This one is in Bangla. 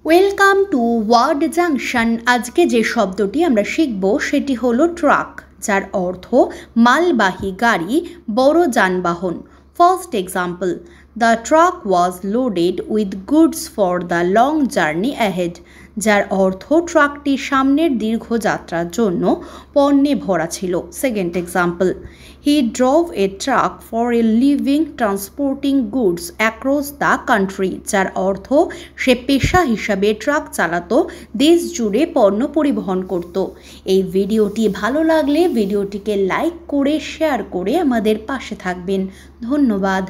Welcome to word junction. আজকে যে শব্দটি আমরা শিখব সেটি হলো ট্রাক, যার অর্থ মালবাহী গাড়ি, বড় যানবাহন। First example, the truck was loaded with goods for the long journey ahead, যার অর্থ ট্রাকটি সামনের দীর্ঘ যাত্রার জন্য পণ্যে ভরা ছিল। Second example, he drove a truck for a living transporting goods across the country, যার অর্থ সে পেশা হিসাবে ট্রাক চালাতো, দেশ জুড়ে পণ্য পরিবহন করত। এই ভিডিওটি ভালো লাগলে ভিডিওটিকে লাইক করে শেয়ার করে আমাদের পাশে থাকবেন। ধন্যবাদ।